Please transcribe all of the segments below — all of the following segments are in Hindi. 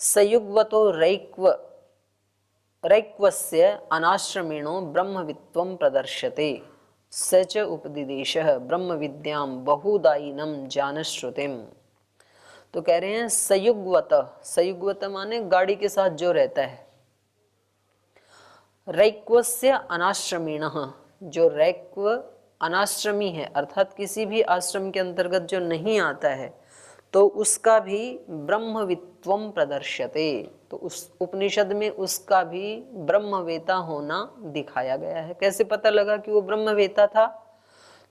सयुग्वतो रैक्वस्य अनाश्रमेणो ब्रह्मवित्वं प्रदर्श्यते स च उपदिदेशः ब्रह्मविद्यां बहुदायिनं जानश्रुतिम। तो कह रहे हैं सयुग्वत, सयुग्वत माने गाड़ी के साथ जो रहता है। रैक्वस्य अनाश्रमीणः, जो रैक्व अनाश्रमी है अर्थात किसी भी आश्रम के अंतर्गत जो नहीं आता है, तो उसका भी ब्रह्मवित्वम प्रदर्श्यते, तो उस उपनिषद में उसका भी ब्रह्मवेता होना दिखाया गया है। कैसे पता लगा कि वो ब्रह्मवेता था?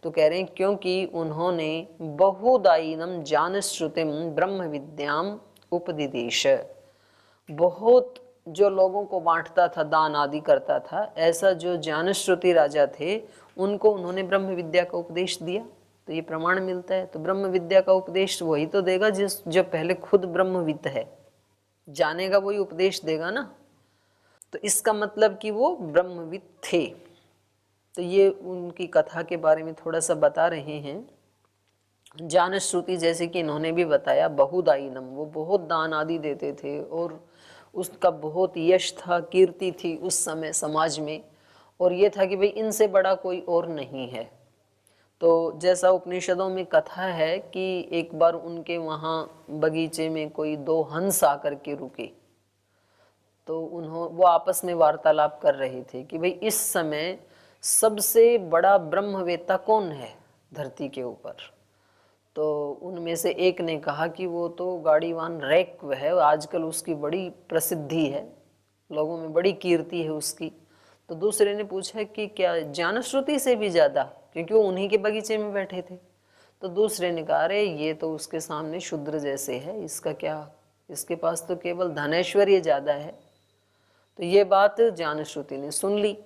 तो कह रहे हैं क्योंकि उन्होंने बहुदायिनम जानश्रुतिम ब्रह्म विद्याम उपदिदेश, बहुत जो लोगों को बांटता था, दान आदि करता था, ऐसा जो जानश्रुति राजा थे उनको उन्होंने ब्रह्म विद्या का उपदेश दिया। तो ये प्रमाण मिलता है। तो ब्रह्म विद्या का उपदेश वही तो देगा जो पहले खुद ब्रह्मविद है, जानेगा वही उपदेश देगा ना। तो इसका मतलब कि वो ब्रह्मविद थे। तो ये उनकी कथा के बारे में थोड़ा सा बता रहे हैं। जानश्रुति जैसे कि इन्होंने भी बताया बहुदायिनम, वो बहुत दान आदि देते थे और उसका बहुत यश था, कीर्ति थी उस समय समाज में, और ये था कि भाई इनसे बड़ा कोई और नहीं है। तो जैसा उपनिषदों में कथा है कि एक बार उनके वहाँ बगीचे में कोई दो हंस आकर के रुके, तो वो आपस में वार्तालाप कर रहे थे कि भाई इस समय सबसे बड़ा ब्रह्मवेत्ता कौन है धरती के ऊपर। तो उनमें से एक ने कहा कि वो तो गाड़ीवान रैक्व है, आजकल उसकी बड़ी प्रसिद्धि है, लोगों में बड़ी कीर्ति है उसकी। तो दूसरे ने पूछा कि क्या जानश्रुति से भी ज़्यादा, क्योंकि वो उन्हीं के बगीचे में बैठे थे। तो दूसरे ने कहा अरे ये तो उसके सामने शूद्र जैसे है, इसका क्या, इसके पास तो केवल धनैश्वर्य ज़्यादा है। तो ये बात जानश्रुति ने सुन ली,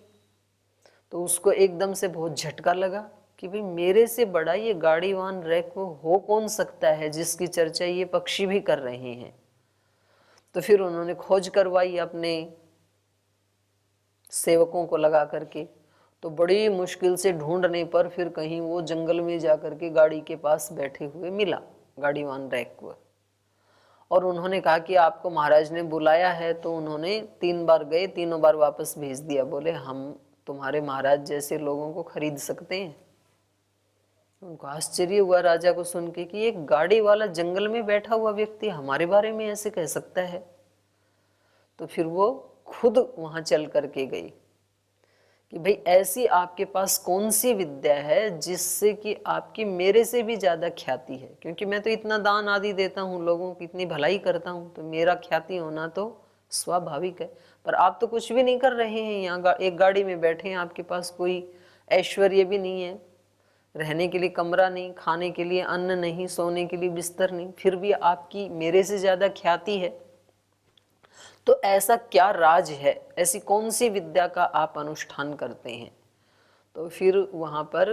तो उसको एकदम से बहुत झटका लगा कि भाई मेरे से बड़ा ये गाड़ीवान रैक्व हो कौन सकता है जिसकी चर्चा ये पक्षी भी कर रहे हैं। तो फिर उन्होंने खोज करवाई अपने सेवकों को लगा करके। तो बड़ी मुश्किल से ढूंढने पर फिर कहीं वो जंगल में जाकर के गाड़ी के पास बैठे हुए मिला गाड़ीवान रैक्व। और उन्होंने कहा कि आपको महाराज ने बुलाया है। तो उन्होंने 3 बार गए, तीनों बार वापस भेज दिया, बोले हम तुम्हारे महाराज जैसे लोगों को खरीद सकते हैं। उनको आश्चर्य हुआ राजा को सुन के कि एक गाड़ी वाला जंगल में बैठा हुआ व्यक्ति हमारे बारे में ऐसे कह सकता है। तो फिर वो खुद वहां चल करके गई कि भाई ऐसी आपके पास कौन सी विद्या है जिससे कि आपकी मेरे से भी ज्यादा ख्याति है, क्योंकि मैं तो इतना दान आदि देता हूँ, लोगों की इतनी भलाई करता हूँ, तो मेरा ख्याति होना तो स्वाभाविक है। पर आप तो कुछ भी नहीं कर रहे हैं, यहाँ एक गाड़ी में बैठे हैं, आपके पास कोई ऐश्वर्य भी नहीं है, रहने के लिए कमरा नहीं, खाने के लिए अन्न नहीं, सोने के लिए बिस्तर नहीं, फिर भी आपकी मेरे से ज्यादा ख्याति है। तो ऐसा क्या राज है, ऐसी कौन सी विद्या का आप अनुष्ठान करते हैं? तो फिर वहाँ पर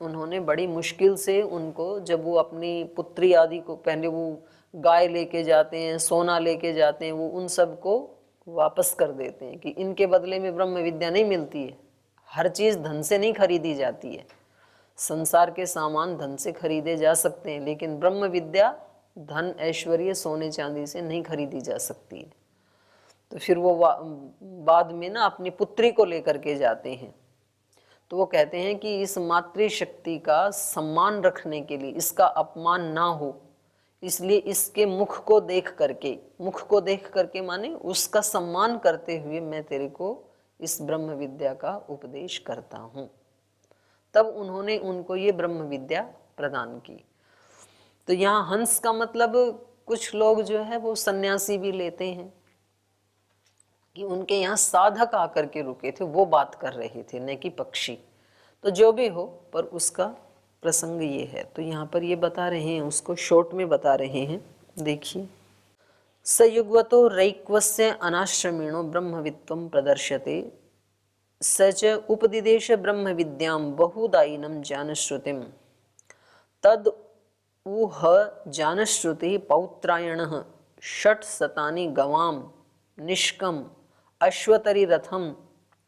उन्होंने बड़ी मुश्किल से उनको, जब वो अपनी पुत्री आदि को, पहले वो गाय लेके जाते हैं, सोना लेके जाते हैं, वो उन सब को वापस कर देते हैं कि इनके बदले में ब्रह्म विद्या नहीं मिलती है। हर चीज़ धन से नहीं खरीदी जाती है। संसार के सामान धन से खरीदे जा सकते हैं, लेकिन ब्रह्म विद्या धन ऐश्वर्य सोने चांदी से नहीं खरीदी जा सकती है। तो फिर वो बाद में ना अपनी पुत्री को लेकर के जाते हैं। तो वो कहते हैं कि इस मातृशक्ति का सम्मान रखने के लिए, इसका अपमान ना हो, इसलिए इसके मुख को देख करके माने उसका सम्मान करते हुए मैं तेरे को इस ब्रह्म विद्या का उपदेश करता हूँ। तब उन्होंने उनको ये ब्रह्म विद्या प्रदान की। तो यहाँ हंस का मतलब कुछ लोग जो है वो सन्यासी भी लेते हैं कि उनके यहाँ साधक आकर के रुके थे, वो बात कर रहे थे, न कि पक्षी। तो जो भी हो, पर उसका प्रसंग ये है। तो यहाँ पर ये बता रहे हैं, उसको शॉर्ट में बता रहे हैं। देखिए, सयुग्वतो रैक्वस्य अनाश्रमेणो ब्रह्मवित्वं प्रदर्श्यते स च उपदिदेश ब्रह्म विद्यां बहुदायिनं जानश्रुतिं तद ऊह जानश्रुति पौत्रायणः षट्शतानि गवां निष्कम अश्वतरी रथम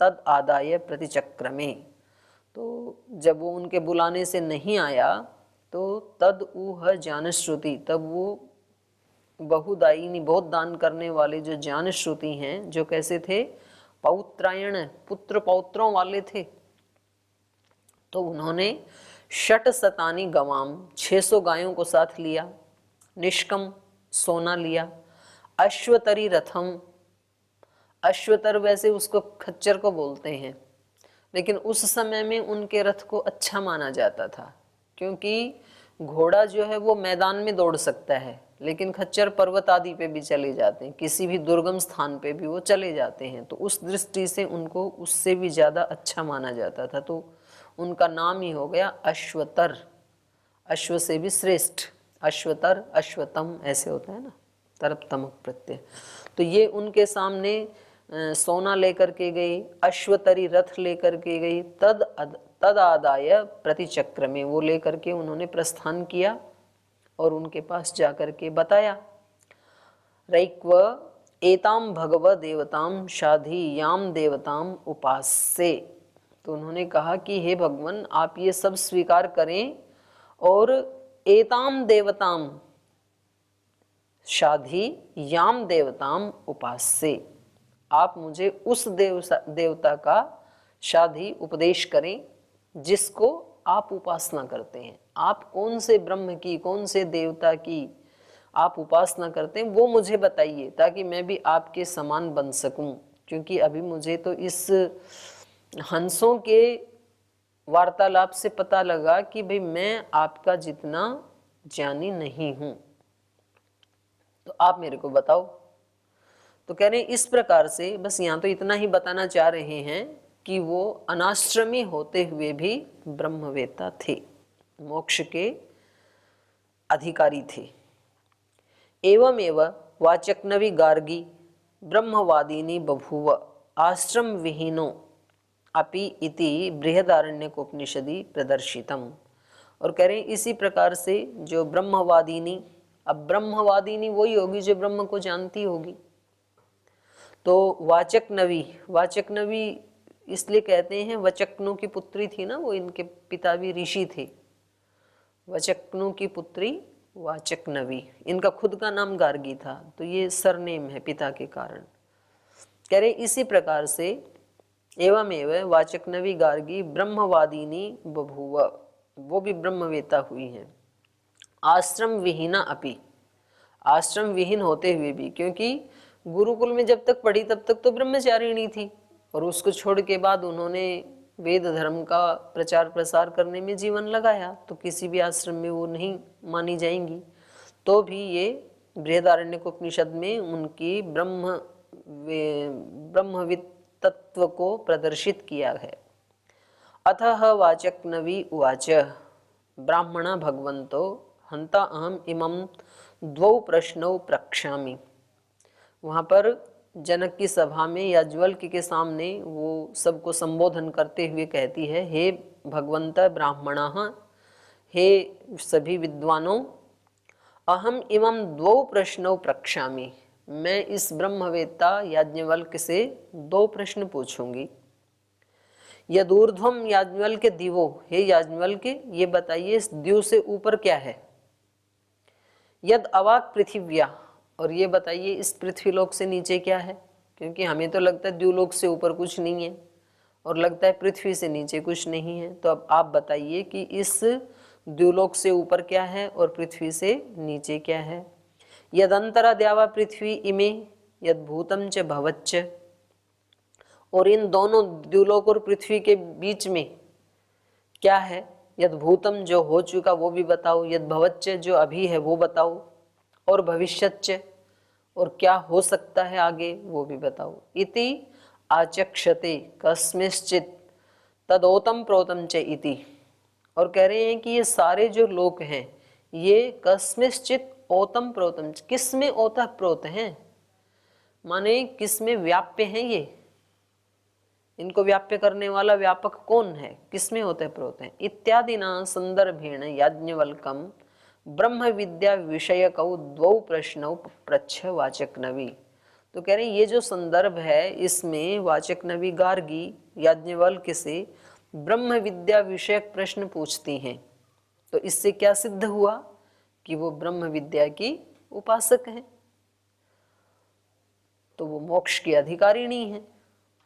तद आदाय प्रतिचक्रमे। तो जब वो उनके बुलाने से नहीं आया तो तद ऊह जानश्रुति, तब वो बहुदायिनी, बहुत दान करने वाले जो ज्ञान श्रुति हैं, जो कैसे थे, पौत्रायण, पुत्र पौत्रों वाले थे। तो उन्होंने षट शतानी गवाम, 600 गायों को साथ लिया, निष्कम सोना लिया, अश्वतरी रथम, अश्वतर वैसे उसको खच्चर को बोलते हैं, लेकिन उस समय में उनके रथ को अच्छा माना जाता था, क्योंकि घोड़ा जो है वो मैदान में दौड़ सकता है, लेकिन खच्चर पर्वत आदि पे भी चले जाते हैं, किसी भी दुर्गम स्थान पे भी वो चले जाते हैं। तो उस दृष्टि से उनको उससे भी ज़्यादा अच्छा माना जाता था, तो उनका नाम ही हो गया अश्वतर, अश्व से भी श्रेष्ठ, अश्वतर, अश्वतम ऐसे होता है ना, तरप तमक प्रत्यय। तो ये उनके सामने सोना लेकर के गई, अश्वतरी रथ लेकर के गई, तद आदाय प्रतिचक्र में, वो लेकर के उन्होंने प्रस्थान किया और उनके पास जाकर के बताया, रैक्व एताम भगव देवताम शाधि याम देवताम उपास्य। तो उन्होंने कहा कि हे भगवान, आप ये सब स्वीकार करें और एताम देवताम शाधि याम देवताम उपास्य, आप मुझे उस देवता का शाधि उपदेश करें जिसको आप उपासना करते हैं। आप कौन से ब्रह्म की, कौन से देवता की आप उपासना करते हैं, वो मुझे बताइए, ताकि मैं भी आपके समान बन सकूं। क्योंकि अभी मुझे तो इस हंसों के वार्तालाप से पता लगा कि भाई मैं आपका जितना ज्ञानी नहीं हूं, तो आप मेरे को बताओ। तो कह रहे हैं इस प्रकार से, बस यहाँ तो इतना ही बताना चाह रहे हैं कि वो अनाश्रमी होते हुए भी ब्रह्मवेत्ता थे, मोक्ष के अधिकारी थे। एवमेव वाचक्नवि गार्गी ब्रह्मवादिनी बभूव आश्रम विहीनो अपि इति बृहदारण्यकोपनिषदि प्रदर्शितम। और कह रहे हैं इसी प्रकार से जो ब्रह्मवादिनी, अब ब्रह्मवादिनी वही होगी जो ब्रह्म को जानती होगी। तो वाचक्नवी, वाचक्नवी इसलिए कहते हैं, वचक्नु की पुत्री थी ना वो, इनके पिता भी ऋषि थे, वचक्नु की पुत्री वाचक्नवी, इनका खुद का नाम गार्गी था, तो ये सरनेम है पिता के कारण। कह रहे इसी प्रकार से एवमेव वाचक्नवी गार्गी ब्रह्मवादिनी बभूव, वो भी ब्रह्मवेता हुई हैं। आश्रम विहीना अपि, आश्रम विहीन होते हुए भी, क्योंकि गुरुकुल में जब तक पढ़ी तब तक तो ब्रह्मचारिणी थी, और उसको छोड़ के बाद उन्होंने वेद धर्म का प्रचार प्रसार करने में जीवन लगाया, तो किसी भी आश्रम में वो नहीं मानी जाएंगी। तो भी ये बृहदारण्यकोपनिषद में उनकी ब्रह्मविद तत्व को प्रदर्शित किया है। अतः वाचक्नवी उवाच ब्राह्मण भगवन्तो हंता अहम इमं द्वौ प्रश्नौ प्रक्ष्यामि। वहाँ पर जनक की सभा में याज्ञवल्क के सामने वो सबको संबोधन करते हुए कहती है, हे भगवंत ब्राह्मणः, हे सभी विद्वानों, अहम इमं द्वौ प्रश्नौ प्रक्ष्यामि, मैं इस ब्रह्मवेत्ता याज्ञवल्क से 2 प्रश्न पूछूंगी। यदूर्ध्वम याज्ञवल्क्य दिवो, हे याज्ञवल्क्य ये बताइए इस द्यू से ऊपर क्या है। यद अवाक पृथिव्या, और ये बताइए इस पृथ्वीलोक से नीचे क्या है, क्योंकि हमें तो लगता है द्यूलोक से ऊपर कुछ नहीं है और लगता है पृथ्वी से नीचे कुछ नहीं है। तो अब आप बताइए कि इस द्यूलोक से ऊपर क्या है और पृथ्वी से नीचे क्या है। यदंतरा द्यावा पृथ्वी इमे यद भूतम च भवच्च, और इन दोनों द्यूलोक और पृथ्वी के बीच में क्या है। यद भूतम जो हो चुका वो भी बताओ, यद भवच्च जो अभी है वो बताओ, और भविष्यच्च और क्या हो सकता है आगे वो भी बताओ। इति आचक्षते कस्मिश्चित तदोतम प्रोतम च इति। और कह रहे हैं कि ये सारे जो लोक हैं ये कस्मिश्चित ओतम प्रोतम, किस में ओतः प्रोत हैं, माने किस में व्याप्य हैं, ये इनको व्याप्य करने वाला व्यापक कौन है, किसमें होते प्रोत हैं। इत्यादि ना संदर्भेण याज्ञवल्कम ब्रह्म विद्या विषयकौ 2 प्रश्नौ पृच्छ वाचक्नवी। तो कह रहे हैं ये जो संदर्भ है इसमें वाचक्नवी गार्गी याज्ञवल्क्य से ब्रह्म विद्या विषयक प्रश्न पूछती हैं। तो इससे क्या सिद्ध हुआ कि वो ब्रह्म विद्या की उपासक हैं, तो वो मोक्ष की अधिकारी नहीं है।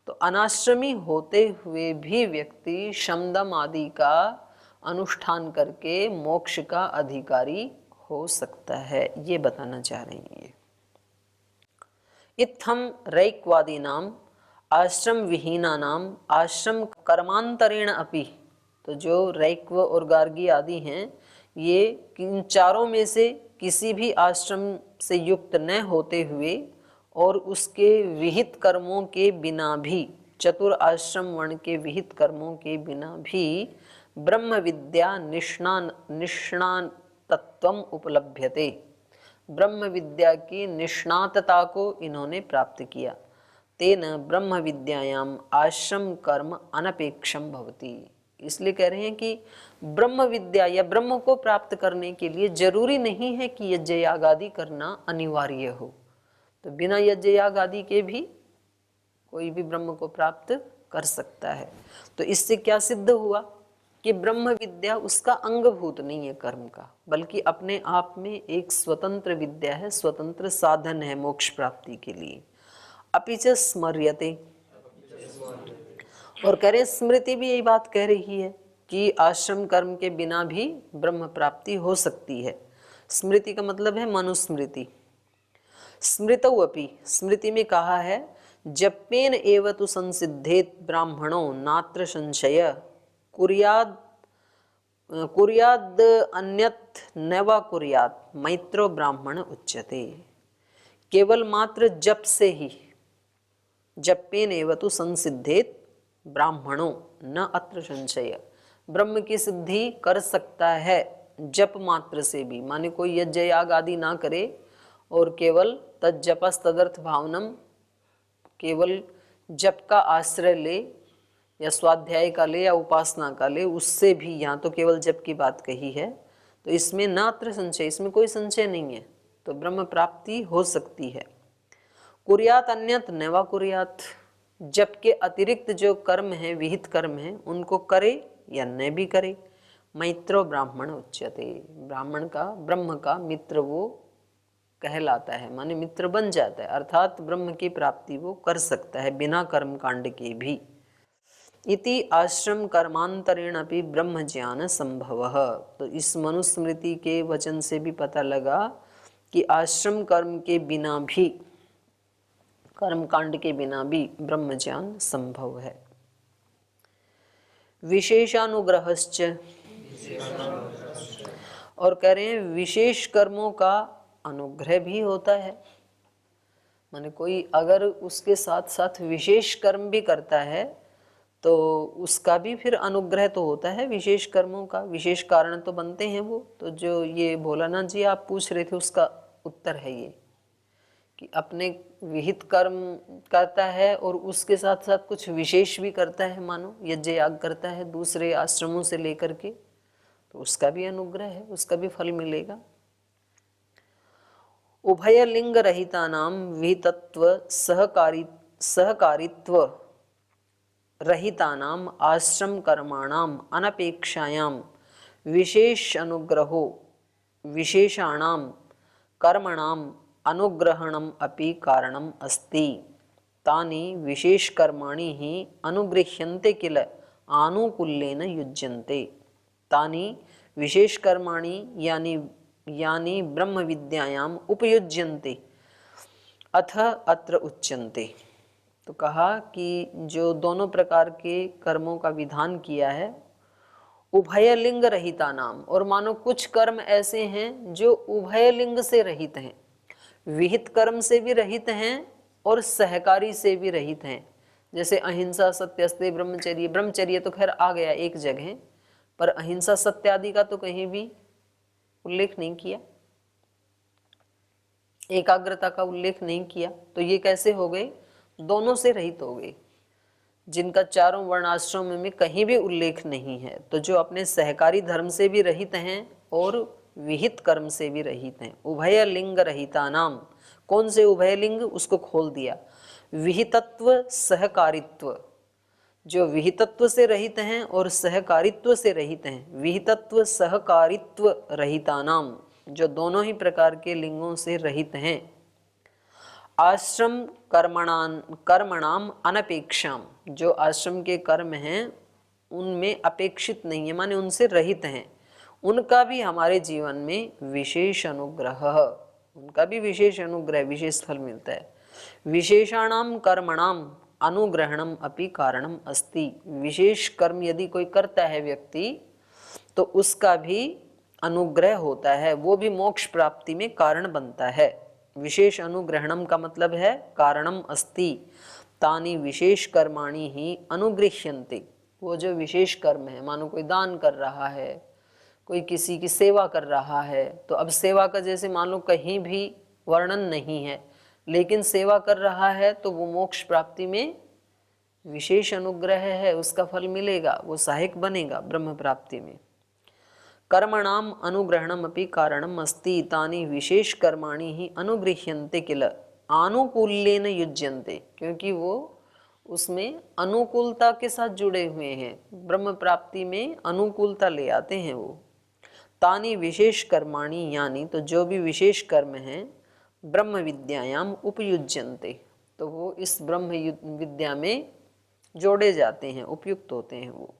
तो अनाश्रमी होते हुए भी व्यक्ति शमदम आदि का अनुष्ठान करके मोक्ष का अधिकारी हो सकता है, ये बताना चाह रहे हैं ये। इत्थम रैक्वादी नाम आश्रम विहीना नाम आश्रम कर्मांतरेण अपि, तो जो रैक्व और गार्गी आदि हैं, ये इन चारों में से किसी भी आश्रम से युक्त न होते हुए और उसके विहित कर्मों के बिना भी, चतुर आश्रम वर्ण के विहित कर्मों के बिना भी ब्रह्म विद्या निष्णातत्वम उपलभ्यते, ब्रह्म विद्या की निष्णातता को इन्होंने प्राप्त किया। तेन ब्रह्म विद्यायाम आश्रम कर्म अनपेक्षम भवति, इसलिए कह रहे हैं कि ब्रह्म विद्या या ब्रह्म को प्राप्त करने के लिए जरूरी नहीं है कि यज्ञ याग आदि करना अनिवार्य हो, तो बिना यज्ञ याग आदि के भी कोई भी ब्रह्म को प्राप्त कर सकता है। तो इससे क्या सिद्ध हुआ कि ब्रह्म विद्या उसका अंगभूत नहीं है कर्म का, बल्कि अपने आप में एक स्वतंत्र विद्या है, स्वतंत्र साधन है मोक्ष प्राप्ति के लिए। अपिच स्मर्यते, और कह रहे स्मृति भी यही बात कह रही है कि आश्रम कर्म के बिना भी ब्रह्म प्राप्ति हो सकती है। स्मृति का मतलब है मनुस्मृति। स्मृतौ अपि, स्मृति में कहा है जप्येन एव तु संसिद्धेत ब्राह्मणो नात्र संशय कुर्याद अन्यत् नैवा कुर्यात मैत्रो ब्राह्मण उच्यते। केवल मात्र जप से ही, जप्येन एव तु संसिद्धेत ब्राह्मणो न अत्र संशय, ब्रह्म की सिद्धि कर सकता है जप मात्र से भी, माने कोई यज्ञ याग आदि ना करे और केवल तज्जपस तदर्थ भावनम, केवल जप का आश्रय ले या स्वाध्याय का ले या उपासना का ले, उससे भी, यहाँ तो केवल जप की बात कही है, तो इसमें नात्र संशय, इसमें कोई संशय नहीं है, तो ब्रह्म प्राप्ति हो सकती है। कुर्यात अन्यत नैवा कुर्यात, जप के अतिरिक्त जो कर्म है, विहित कर्म है, उनको करे या न भी करे। मैत्रो ब्राह्मण उच्यते, ब्राह्मण का, ब्रह्म का मित्र वो कहलाता है, माने मित्र बन जाता है, अर्थात ब्रह्म की प्राप्ति वो कर सकता है बिना कर्म कांड के भी। इति आश्रम कर्मांतरेण अपि ब्रह्म ज्ञान संभवः, तो इस मनुस्मृति के वचन से भी पता लगा कि आश्रम कर्म के बिना भी, कर्म कांड के बिना भी ब्रह्म ज्ञान संभव है। विशेषानुग्रहश्च, और कह रहे हैं विशेष कर्मों का अनुग्रह भी होता है, माने कोई अगर उसके साथ साथ विशेष कर्म भी करता है तो उसका भी फिर अनुग्रह तो होता है, विशेष कर्मों का विशेष कारण तो बनते हैं वो। तो जो ये भोलानाथ जी आप पूछ रहे थे उसका उत्तर है ये कि अपने विहित कर्म करता है और उसके साथ साथ कुछ विशेष भी करता है, मानो यज्ञ याग करता है दूसरे आश्रमों से लेकर के, तो उसका भी अनुग्रह है, उसका भी फल मिलेगा। उभय लिंग रहिता नाम विहितत्व सहकारित्व रहितानाम आश्रम कर्माणाम अनपेक्षायाम विशेष अनुग्रहो विशेषाणाम कर्मणाम अनुग्रहणम अपि कारणम अस्ति, तानि विशेष कर्माणि ही अनुगृह्यन्ते किल आनुकूल्येन युज्यन्ते, तानि विशेष कर्माणि यानी ब्रह्म विद्यायाम उपयुज्यन्ते अथ अत्र उच्यन्ते। तो कहा कि जो दोनों प्रकार के कर्मों का विधान किया है, उभय लिंग रहिता नाम, और मानो कुछ कर्म ऐसे हैं जो उभय लिंग से रहित हैं, विहित कर्म से भी रहित हैं और सहकारी से भी रहित हैं। जैसे अहिंसा सत्यस्ते ब्रह्मचर्य, ब्रह्मचर्य तो खैर आ गया एक जगह, पर अहिंसा सत्य आदि का तो कहीं भी उल्लेख नहीं किया, एकाग्रता का उल्लेख नहीं किया। तो ये कैसे हो गए, दोनों से रहित हो गए, जिनका चारों वर्णाश्रम में कहीं भी उल्लेख नहीं है। तो जो अपने सहकारी धर्म से भी रहित हैं और विहित कर्म से भी रहित हैं, उभय लिंग रहिता नाम। कौन से उभय लिंग, उसको खोल दिया, विहितत्व सहकारित्व, जो विहितत्व से रहित हैं और सहकारित्व से रहित हैं, विहितत्व सहकारित्व रहिता नाम, जो दोनों ही प्रकार के लिंगों से रहित हैं। आश्रम कर्मणाम अनपेक्षाम, जो आश्रम के कर्म हैं उनमें अपेक्षित नहीं है, माने उनसे रहित हैं, उनका भी हमारे जीवन में विशेष अनुग्रह, उनका भी विशेष अनुग्रह, विशेष फल मिलता है। विशेषाणाम कर्मणाम अनुग्रहणम अपि कारणम अस्ति, विशेष कर्म यदि कोई करता है व्यक्ति तो उसका भी अनुग्रह होता है, वो भी मोक्ष प्राप्ति में कारण बनता है। विशेष अनुग्रहणम का मतलब है कारणम अस्ति तानि विशेष कर्माणि ही अनुगृह्यन्ते, वो जो विशेष कर्म है, मानो कोई दान कर रहा है, कोई किसी की सेवा कर रहा है, तो अब सेवा का जैसे मान लो कहीं भी वर्णन नहीं है, लेकिन सेवा कर रहा है तो वो मोक्ष प्राप्ति में विशेष अनुग्रह है, उसका फल मिलेगा, वो सहायक बनेगा ब्रह्म प्राप्ति में। कर्मणाम अनुग्रहणम अपि कारणम अस्ति तानि विशेष कर्माणि ही अनुगृह्यन्ते किल आनुकूल्येन युज्यन्ते, क्योंकि वो उसमें अनुकूलता के साथ जुड़े हुए हैं, ब्रह्म प्राप्ति में अनुकूलता ले आते हैं वो। तानि विशेष कर्माणि, यानी तो जो भी विशेष कर्म हैं, ब्रह्म विद्यायाम उपयुज्यन्ते, तो वो इस ब्रह्म विद्या में जोड़े जाते हैं, उपयुक्त होते हैं वो।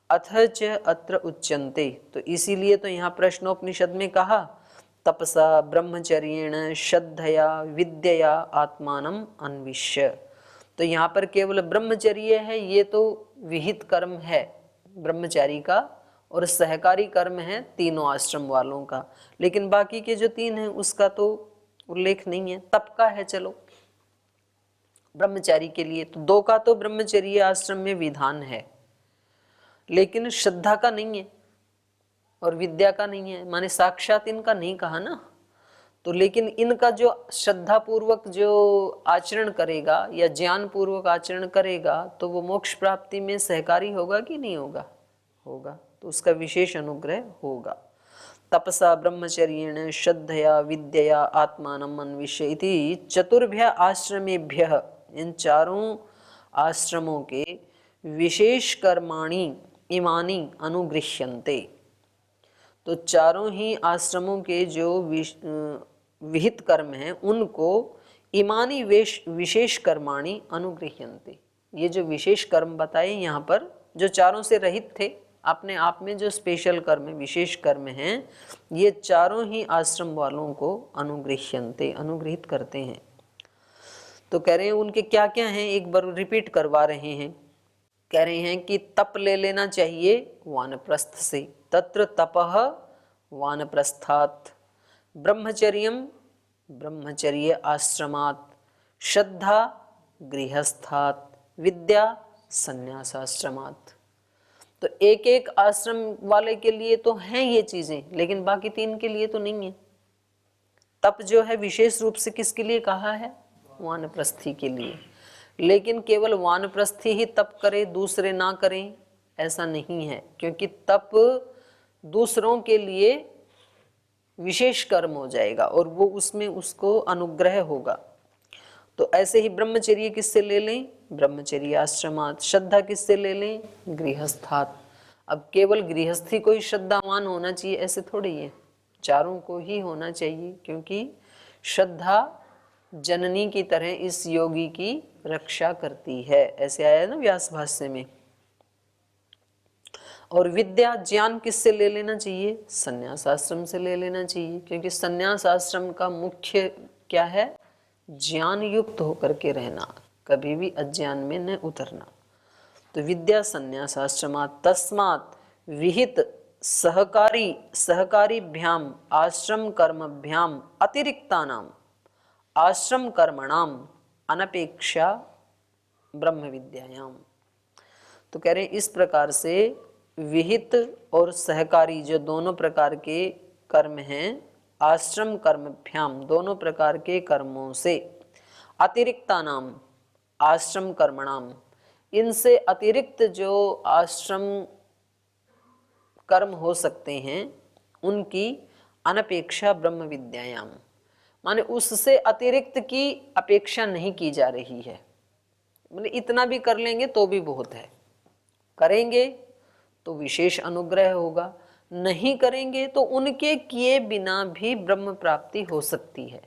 अथ च अत्र उच्यन्ते, तो इसीलिए तो यहाँ प्रश्नोपनिषद में कहा तपसा ब्रह्मचर्येण श्रद्धया विद्यया आत्मानम अन्विष्य, तो यहाँ पर केवल ब्रह्मचर्य है, ये तो विहित कर्म है ब्रह्मचारी का, और सहकारी कर्म है तीनों आश्रम वालों का, लेकिन बाकी के जो तीन हैं उसका तो उल्लेख नहीं है। तप का है चलो ब्रह्मचारी के लिए, तो दो का तो ब्रह्मचर्य आश्रम में विधान है, लेकिन श्रद्धा का नहीं है और विद्या का नहीं है, माने साक्षात इनका नहीं कहा ना, तो लेकिन इनका जो श्रद्धा पूर्वक जो आचरण करेगा या ज्ञान पूर्वक आचरण करेगा तो वो मोक्ष प्राप्ति में सहकारी होगा कि नहीं होगा? होगा, तो उसका विशेष अनुग्रह होगा। तपसा ब्रह्मचर्येण श्रद्धया विद्यया आत्मानम अन्विष्य इति चतुर्भ्य आश्रमेभ्यः, इन चारों आश्रमों के विशेष कर्माणि इमानि अनुगृह्यन्ते, तो चारों ही आश्रमों के जो विहित कर्म हैं उनको इमानी विशेष कर्माणि अनुगृह्यन्ते, ये जो विशेष कर्म बताए यहाँ पर जो चारों से रहित थे, अपने आप में जो स्पेशल कर्म विशेष कर्म हैं, ये चारों ही आश्रम वालों को अनुगृह्यन्ते अनुग्रहित करते हैं। तो कह रहे हैं उनके क्या क्या हैं, एक बार रिपीट करवा रहे हैं। कह रहे हैं कि तप ले लेना चाहिए वानप्रस्थ से, तत्र तपः वानप्रस्थात्, ब्रह्मचर्यम ब्रह्मचर्य आश्रमात्, श्रद्धा गृहस्थात्, विद्या संन्यासाश्रमात्। तो एक एक आश्रम वाले के लिए तो हैं ये चीजें, लेकिन बाकी तीन के लिए तो नहीं है। तप जो है विशेष रूप से किसके लिए कहा है? वानप्रस्थी के लिए, लेकिन केवल वानप्रस्थी ही तप करे दूसरे ना करें ऐसा नहीं है, क्योंकि तप दूसरों के लिए विशेष कर्म हो जाएगा और वो उसमें उसको अनुग्रह होगा। तो ऐसे ही ब्रह्मचर्य किससे ले लें? ब्रह्मचर्य आश्रमात्। श्रद्धा किससे ले लें? गृहस्थात्। अब केवल गृहस्थी को ही श्रद्धावान होना चाहिए ऐसे थोड़ी है, चारों को ही होना चाहिए, क्योंकि श्रद्धा जननी की तरह इस योगी की रक्षा करती है, ऐसे आया ना व्यास भाष्य में। और विद्या ज्ञान किससे ले लेना चाहिए? संन्यास आश्रम से ले लेना चाहिए, क्योंकि संन्यास आश्रम का मुख्य क्या है? ज्ञान युक्त होकर के रहना, कभी भी अज्ञान में न उतरना। तो विद्या संन्यास आश्रमात् तस्मात् विहित सहकारीभ्याम आश्रम कर्मभ्याम अतिरिक्तानाम आश्रम कर्मणाम अनपेक्षा ब्रह्म विद्यायाम। तो कह रहे हैं इस प्रकार से विहित और सहकारी जो दोनों प्रकार के कर्म हैं, आश्रम कर्मभ्याम दोनों प्रकार के कर्मों से, अतिरिक्तानाम आश्रम कर्मणाम इनसे अतिरिक्त जो आश्रम कर्म हो सकते हैं उनकी अनपेक्षा ब्रह्म विद्यायाम, माने उससे अतिरिक्त की अपेक्षा नहीं की जा रही है। माने इतना भी कर लेंगे तो भी बहुत है, करेंगे तो विशेष अनुग्रह होगा, नहीं करेंगे तो उनके किए बिना भी ब्रह्म प्राप्ति हो सकती है।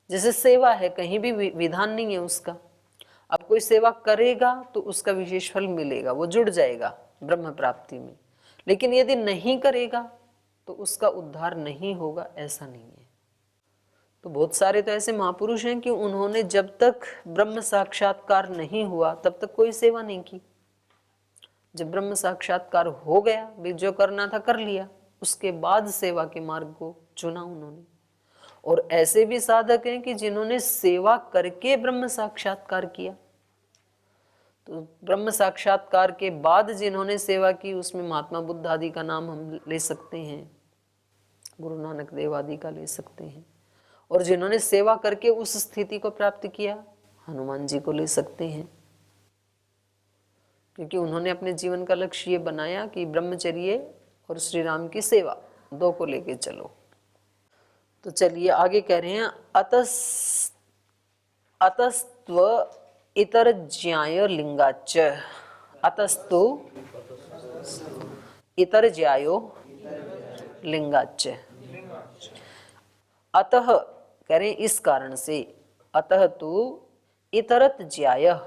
जैसे सेवा है, कहीं भी विधान नहीं है उसका। अब कोई सेवा करेगा तो उसका विशेष फल मिलेगा, वो जुड़ जाएगा ब्रह्म प्राप्ति में। लेकिन यदि नहीं करेगा तो उसका उद्धार नहीं होगा, ऐसा नहीं है। तो बहुत सारे तो ऐसे महापुरुष हैं कि उन्होंने जब तक ब्रह्म साक्षात्कार नहीं हुआ तब तक कोई सेवा नहीं की। जब ब्रह्म साक्षात्कार हो गया, भी जो करना था कर लिया, उसके बाद सेवा के मार्ग को चुना उन्होंने। और ऐसे भी साधक हैं कि जिन्होंने सेवा करके ब्रह्म साक्षात्कार किया। तो ब्रह्म साक्षात्कार के बाद जिन्होंने सेवा की, उसमें महात्मा बुद्ध आदि का नाम हम ले सकते हैं, गुरु नानक देव आदि का ले सकते हैं। और जिन्होंने सेवा करके उस स्थिति को प्राप्त किया, हनुमान जी को ले सकते हैं, क्योंकि उन्होंने अपने जीवन का लक्ष्य ये बनाया कि ब्रह्मचर्य और श्री राम की सेवा दो को लेके चलो। तो चलिए आगे कह रहे हैं, अतस्त्व इतर ज्याय लिंगाच। अतस्तु इतर ज्यायो लिंगाच। अतः कह रहे हैं इस कारण से, अतः तो इतरत ज्याय,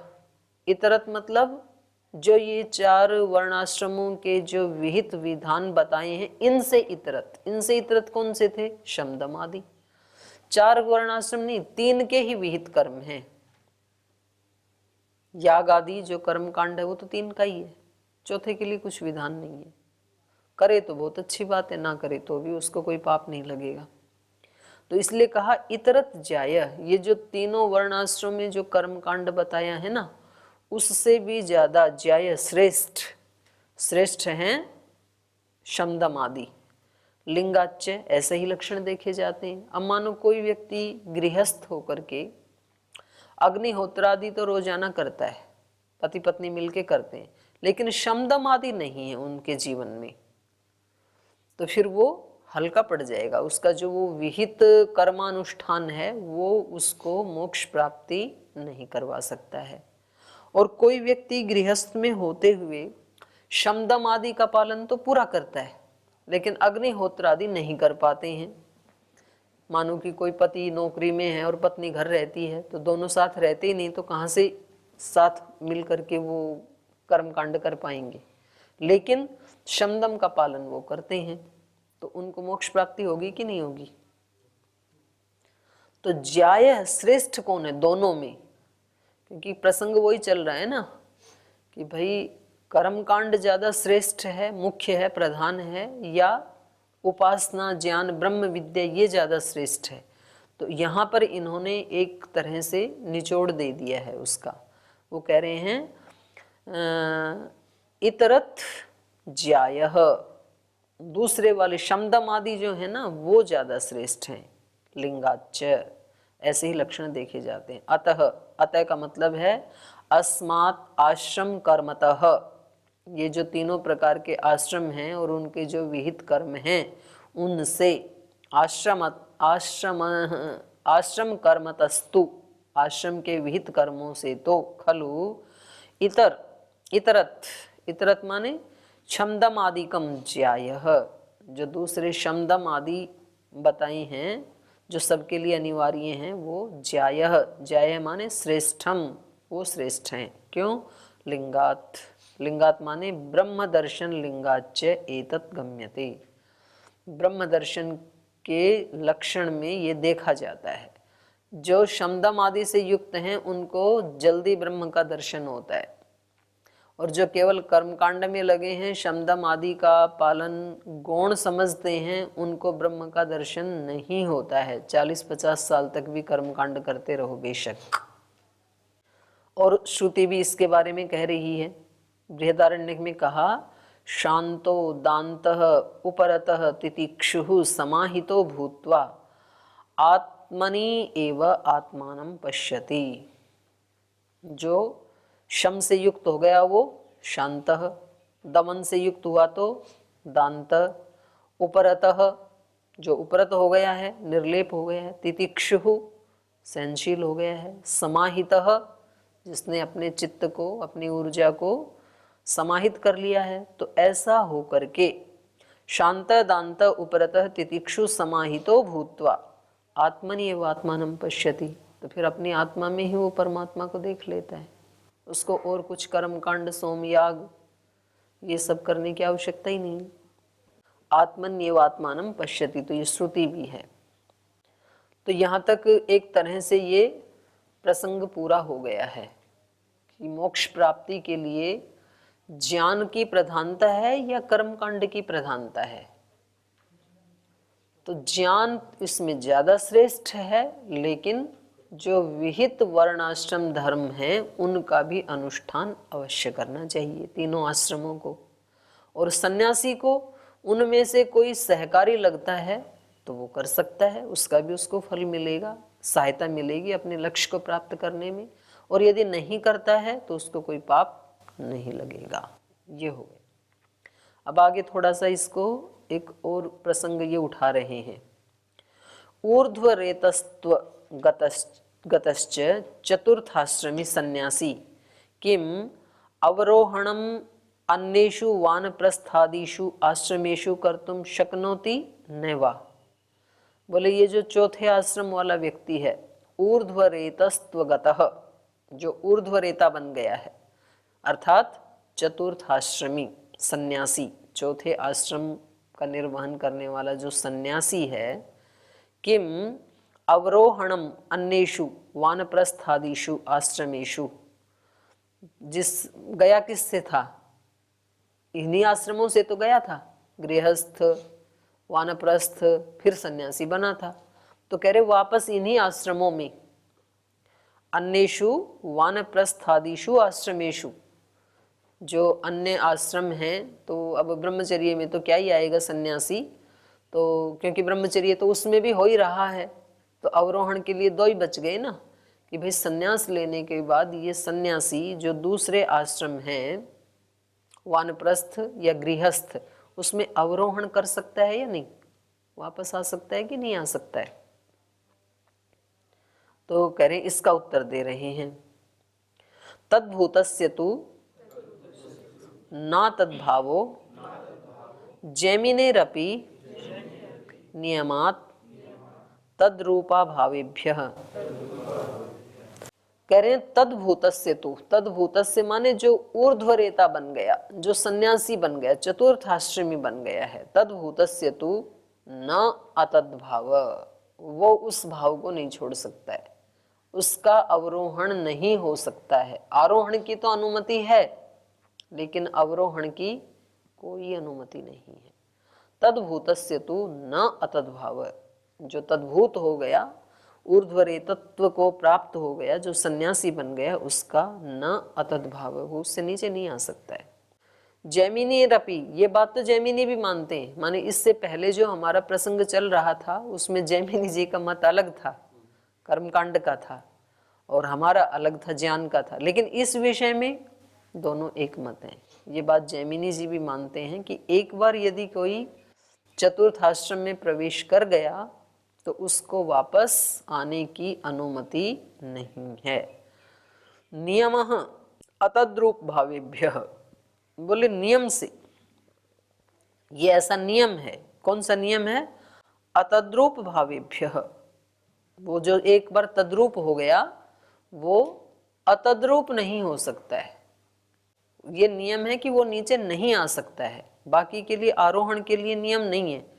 इतरत मतलब जो ये 4 वर्णाश्रमों के जो विहित विधान बताए हैं, इनसे इतरत। इनसे इतरत कौन से थे? शम दम आदि। 4 वर्णाश्रम नहीं, 3 के ही विहित कर्म हैं। याग आदि जो कर्म कांड है वो तो 3 का ही है, चौथे के लिए कुछ विधान नहीं है। करे तो बहुत अच्छी बात है, ना करे तो भी उसको कोई पाप नहीं लगेगा। तो इसलिए कहा इतरत ज्याय, ये जो तीनों वर्णाश्रम में जो कर्म कांड बताया है ना, उससे भी ज्यादा ज्याय श्रेष्ठ, श्रेष्ठ हैं शमदम आदि। लिंगाच्य ऐसे ही लक्षण देखे जाते हैं। अब मानो कोई व्यक्ति गृहस्थ होकर के अग्निहोत्र आदि तो रोजाना करता है, पति पत्नी मिलके करते हैं, लेकिन शमदम आदि नहीं है उनके जीवन में, तो फिर वो हल्का पड़ जाएगा। उसका जो वो विहित कर्मानुष्ठान है वो उसको मोक्ष प्राप्ति नहीं करवा सकता है। और कोई व्यक्ति गृहस्थ में होते हुए शमदम आदि का पालन तो पूरा करता है, लेकिन अग्निहोत्र आदि नहीं कर पाते हैं। मानो कि कोई पति नौकरी में है और पत्नी घर रहती है, तो दोनों साथ रहते ही नहीं, तो कहाँ से साथ मिल करके वो कर्म कांड कर पाएंगे। लेकिन शमदम का पालन वो करते हैं, तो उनको मोक्ष प्राप्ति होगी कि नहीं होगी? तो ज्याय श्रेष्ठ कौन है दोनों में? क्योंकि प्रसंग वही चल रहा है ना कि भाई कर्मकांड ज्यादा श्रेष्ठ है, मुख्य है, प्रधान है, या उपासना ज्ञान ब्रह्म विद्या ये ज्यादा श्रेष्ठ है। तो यहाँ पर इन्होंने एक तरह से निचोड़ दे दिया है उसका। वो कह रहे हैं इतरत ज्यायः, दूसरे वाले शमदम आदि जो है ना वो ज्यादा श्रेष्ठ हैं। लिंगाच्च ऐसे ही लक्षण देखे जाते हैं। अतः, अतः का मतलब है अस्मात् आश्रम कर्मतः, ये जो तीनों प्रकार के आश्रम हैं और उनके जो विहित कर्म हैं उनसे, आश्रम आश्रम आश्रम कर्मतस्तु, आश्रम के विहित कर्मों से तो, खलु इतर इतरत, इतरत माने शमदम आदिकम ज्यायः, जो दूसरे शमदम आदि बताई हैं जो सबके लिए अनिवार्य हैं, वो ज्यायः, ज्यायः माने श्रेष्ठम, वो श्रेष्ठ हैं। क्यों? लिंगात, लिंगात माने ब्रह्म दर्शन लिंगाच्च एतत् गम्यते, ब्रह्म दर्शन के लक्षण में ये देखा जाता है। जो शमदम आदि से युक्त हैं उनको जल्दी ब्रह्म का दर्शन होता है, और जो केवल कर्मकांड में लगे हैं, शमदम आदि का पालन गौण समझते हैं, उनको ब्रह्म का दर्शन नहीं होता है। 40-50 साल तक भी कर्मकांड करते रहो बेशक। और श्रुति भी इसके बारे में कह रही है। बृहदारण्यक में कहा, शांतो दान्तः उपरतः तितिक्षुः समाहितो भूत्वा आत्मनि एव आत्मानं पश्यति। जो शम से युक्त हो गया वो शांतः, दमन से युक्त हुआ तो दांत, उपरतः जो उपरत हो गया है, निर्लेप हो गया है, तितिक्षुः सहनशील हो गया है, समाहितः जिसने अपने चित्त को, अपनी ऊर्जा को समाहित कर लिया है। तो ऐसा होकर के शांत दांत उपरतः तितिक्षु समाहितो भूत्वा आत्मनि एव आत्मानं पश्यति। तो फिर अपनी आत्मा में ही वो परमात्मा को देख लेता है, उसको और कुछ कर्म कांड सोमयाग ये सब करने की आवश्यकता ही नहीं। आत्मन्येव आत्मानं पश्यति, तो ये श्रुति भी है। तो यहाँ तक एक तरह से ये प्रसंग पूरा हो गया है कि मोक्ष प्राप्ति के लिए ज्ञान की प्रधानता है या कर्मकांड की प्रधानता है। तो ज्ञान इसमें ज्यादा श्रेष्ठ है, लेकिन जो विहित वर्णाश्रम धर्म है उनका भी अनुष्ठान अवश्य करना चाहिए, तीनों आश्रमों को। और सन्यासी को उनमें से कोई सहकारी लगता है तो वो कर सकता है, उसका भी उसको फल मिलेगा, सहायता मिलेगी अपने लक्ष्य को प्राप्त करने में। और यदि नहीं करता है तो उसको कोई पाप नहीं लगेगा। ये हो गया। अब आगे थोड़ा सा इसको एक और प्रसंग ये उठा रहे हैं। ऊर्ध्वरेतस्त्व गतश्च चतुर्थाश्रमी सन्यासी किम अवरोहणम अन्येषु वानप्रस्थादिषु आश्रमेषु कर्तुम शक्नोति नैवा। बोले ये जो चौथे आश्रम वाला व्यक्ति है, ऊर्ध्वरेतस्त्वगतः, जो ऊर्ध्वरेता बन गया है, अर्थात चतुर्थाश्रमी सन्यासी, चौथे आश्रम का निर्वहन करने वाला जो सन्यासी है, किम अवरोहणम अन्येषु वानप्रस्थादिषु आश्रमेषु, जिस गया किससे था, इन्हीं आश्रमों से तो गया था, गृहस्थ, वानप्रस्थ, फिर सन्यासी बना था। तो कह रहे वापस इन्हीं आश्रमों में, अन्येषु वानप्रस्थादिषु आश्रमेषु, जो अन्य आश्रम हैं, तो अब ब्रह्मचर्य में तो क्या ही आएगा सन्यासी, तो क्योंकि ब्रह्मचर्य तो उसमें भी हो ही रहा है, तो अवरोहण के लिए दो ही बच गए ना, कि भाई सन्यास लेने के बाद ये सन्यासी जो दूसरे आश्रम हैं, वानप्रस्थ या गृहस्थ, उसमें अवरोहण कर सकता है या नहीं, वापस आ सकता है कि नहीं आ सकता है। तो कह रहे इसका उत्तर दे रहे हैं, तद्भूतस्य तु न तद्भावो जैमिनेरपि नियमात् तद्रूपा भावेभ्यः। कह रहे हैं तद्भूतस्य तु, तद्भूतस्य माने जो ऊर्ध्वरेता बन गया, जो सन्यासी बन गया, चतुर्थाश्रमी बन गया है, तद्भूतस्य तु न अतद्भाव, वो उस भाव को नहीं छोड़ सकता है, उसका अवरोहण नहीं हो सकता है। आरोहण की तो अनुमति है, लेकिन अवरोहण की कोई अनुमति नहीं है। तद्भूतस्य तु न अतद्भाव, जो तद्भूत हो गया, ऊर्ध्वरेतत्व को प्राप्त हो गया, जो सन्यासी बन गया, उसका न अतद्भाव, वो उससे नीचे नहीं आ सकता है। जैमिनी रपी, ये बात तो जैमिनी भी मानते हैं, माने इससे पहले जो हमारा प्रसंग चल रहा था उसमें जैमिनी जी का मत अलग था, कर्मकांड का था, और हमारा अलग था, ज्ञान का था। लेकिन इस विषय में दोनों एक मत हैं। ये बात जैमिनी जी भी मानते हैं कि एक बार यदि कोई चतुर्थ आश्रम में प्रवेश कर गया तो उसको वापस आने की अनुमति नहीं है। नियमः अतद्रूप भावेभ्यः, बोले नियम से, ये ऐसा नियम है। कौन सा नियम है? अतद्रूप भावेभ्यः, वो जो एक बार तद्रूप हो गया वो अतद्रूप नहीं हो सकता है। ये नियम है कि वो नीचे नहीं आ सकता है। बाकी के लिए, आरोहण के लिए नियम नहीं है।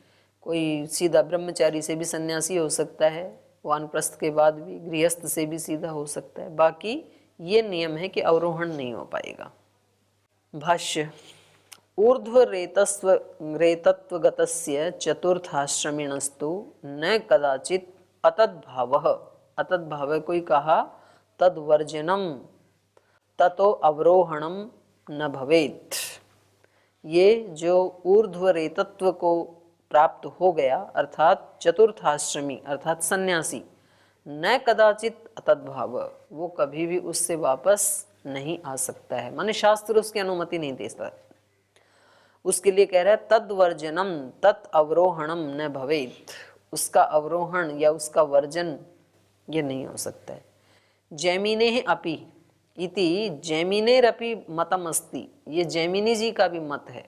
कोई सीधा ब्रह्मचारी से भी सन्यासी हो सकता है, वानप्रस्थ के बाद भी गृहस्थ से भी सीधा हो सकता है। बाकी ये नियम है कि अवरोहण नहीं हो पाएगा। भाष्य, ऊर्ध्व रेतत्वगतस्य चतुर्थाश्रमिणस्तु न कदाचित अतद्भावः, अतद्भाव कोई कहा तद्वर्जनम ततो अवरोहणम न भवेत्। ये जो ऊर्ध्व रेतत्व को प्राप्त हो गया अर्थात चतुर्थाश्रमी अर्थात सन्यासी, न कदाचित अतद्भाव, वो कभी भी उससे वापस नहीं आ सकता है। माने शास्त्र उसकी अनुमति नहीं देता। उसके लिए कह रहा है तद्वर्जनम तत् अवरोहणम न भवेत्, उसका अवरोहण या उसका वर्जन ये नहीं हो सकता है। जैमिने अपि इति जैमिनेरपि मतम अस्ति, ये जैमिनी जी का भी मत है।